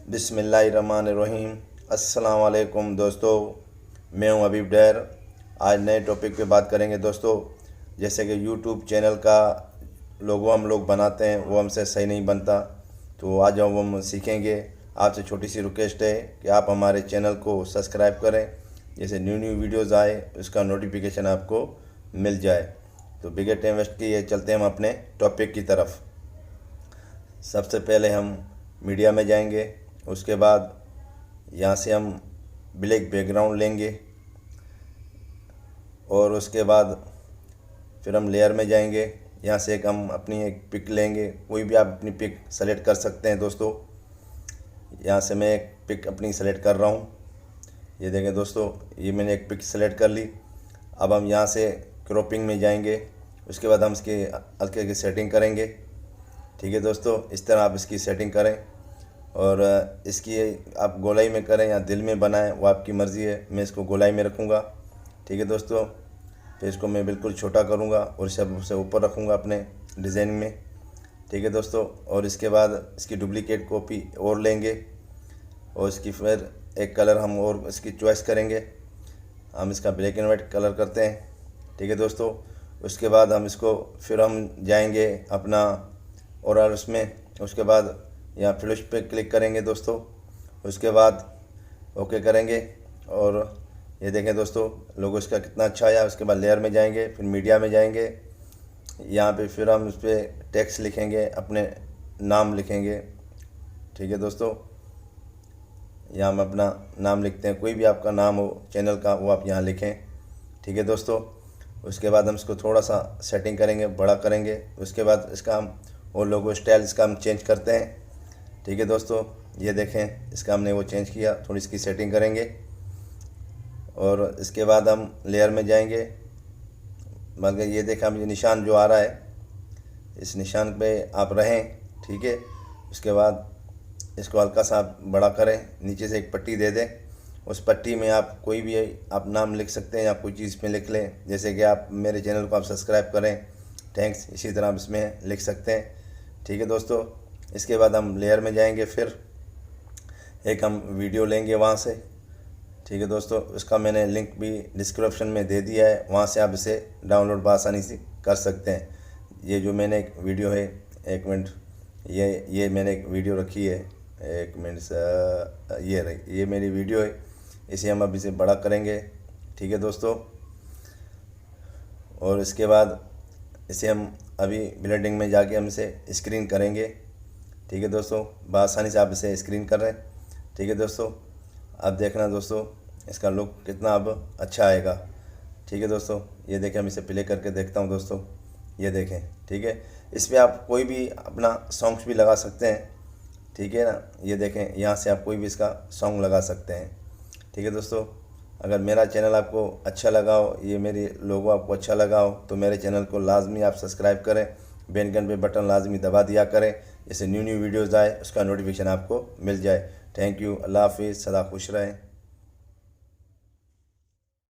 बिस्मिल्लाहिर्रहमानिर्रहीम। अस्सलाम वालेकुम दोस्तों, मैं हूं हबीब डैर। आज नए टॉपिक पे बात करेंगे दोस्तों। जैसे कि यूट्यूब चैनल का लोगो हम लोग बनाते हैं, वो हमसे सही नहीं बनता, तो आज हम सीखेंगे। आपसे छोटी सी रिक्वेस्ट है कि आप हमारे चैनल को सब्सक्राइब करें, जैसे न्यू न्यू वीडियोज़ आए उसका नोटिफिकेशन आपको मिल जाए। तो बिगर टाइम वेस्ट किए चलते हैं हम अपने टॉपिक की तरफ। सबसे पहले हम मीडिया में जाएंगे, उसके बाद यहाँ से हम ब्लैक बैकग्राउंड लेंगे और उसके बाद फिर हम लेयर में जाएंगे। यहाँ से हम अपनी एक पिक लेंगे, कोई भी आप अपनी पिक सेलेक्ट कर सकते हैं दोस्तों। यहाँ से मैं एक पिक अपनी सेलेक्ट कर रहा हूँ। ये देखें दोस्तों, ये मैंने एक पिक सेलेक्ट कर ली। अब हम यहाँ से क्रॉपिंग में जाएंगे, उसके बाद हम इसकी हल्के हल्की सेटिंग करेंगे। ठीक है दोस्तों, इस तरह आप इसकी सेटिंग करें और इसकी आप गोलाई में करें या दिल में बनाएं, वो आपकी मर्ज़ी है। मैं इसको गोलाई में रखूँगा। ठीक है दोस्तों, फिर इसको मैं बिल्कुल छोटा करूँगा और सबसे ऊपर रखूँगा अपने डिज़ाइन में। ठीक है दोस्तों, और इसके बाद इसकी डुप्लीकेट कॉपी और लेंगे और इसकी फिर एक कलर हम और इसकी चॉइस करेंगे। हम इसका ब्लैक एंड वाइट कलर करते हैं। ठीक है दोस्तों, उसके बाद हम इसको फिर हम जाएंगे अपना और उसमें, उसके बाद यहाँ फ्लैश पे क्लिक करेंगे दोस्तों। उसके बाद ओके करेंगे और ये देखें दोस्तों, लोगो इसका कितना अच्छा आया। उसके बाद लेयर में जाएंगे, फिर मीडिया में जाएंगे। यहाँ पे फिर हम उस पर टेक्स्ट लिखेंगे, अपने नाम लिखेंगे। ठीक है दोस्तों, यहाँ हम अपना नाम लिखते हैं, कोई भी आपका नाम हो चैनल का वो आप यहाँ लिखें। ठीक है दोस्तों, उसके बाद हम इसको थोड़ा सा सेटिंग करेंगे, बड़ा करेंगे। उसके बाद इसका हम और लोगो स्टाइल इसका हम चेंज करते हैं। ठीक है दोस्तों, ये देखें, इसका हमने वो चेंज किया, थोड़ी इसकी सेटिंग करेंगे और इसके बाद हम लेयर में जाएंगे। मगर ये देखा, हम ये निशान जो आ रहा है, इस निशान पे आप रहें। ठीक है, उसके बाद इसको हल्का सा आप बड़ा करें, नीचे से एक पट्टी दे दें। उस पट्टी में आप कोई भी आप नाम लिख सकते हैं या कोई चीज़ में लिख लें। जैसे कि आप मेरे चैनल को आप सब्सक्राइब करें, थैंक्स, इसी तरह आप इसमें लिख सकते हैं। ठीक है दोस्तों, इसके बाद हम लेयर में जाएंगे, फिर एक हम वीडियो लेंगे वहाँ से। ठीक है दोस्तों, उसका मैंने लिंक भी डिस्क्रिप्शन में दे दिया है, वहाँ से आप इसे डाउनलोड बआसानी से कर सकते हैं। ये जो मैंने एक वीडियो है, एक मिनट, ये मैंने एक वीडियो रखी है, एक मिनट से ये मेरी वीडियो है, इसे हम अब इसे बड़ा करेंगे। ठीक है दोस्तों, और इसके बाद इसे हम अभी ब्लेंडिंग में जाके हम इसे स्क्रीन करेंगे। ठीक है दोस्तों, बआसानी से आप इसे स्क्रीन कर रहे हैं। ठीक है दोस्तों, अब देखना दोस्तों, इसका लुक कितना अब अच्छा आएगा। ठीक है दोस्तों, ये देखें, हम इसे प्ले करके देखता हूँ दोस्तों। ये देखें, ठीक है, इस पर आप कोई भी अपना सॉन्ग्स भी लगा सकते हैं। ठीक है ना, ये देखें, यहाँ से आप कोई भी इसका सॉन्ग लगा सकते हैं। ठीक है दोस्तों, अगर मेरा चैनल आपको अच्छा लगा हो, ये मेरी लोगो आपको अच्छा लगा हो, तो मेरे चैनल को लाजमी आप सब्सक्राइब करें, बेल आइकन पे बटन लाजमी दबा दिया करें, जैसे न्यू न्यू वीडियोज़ आए उसका नोटिफिकेशन आपको मिल जाए। थैंक यू, अल्लाह हाफिज़, सदा खुश रहें।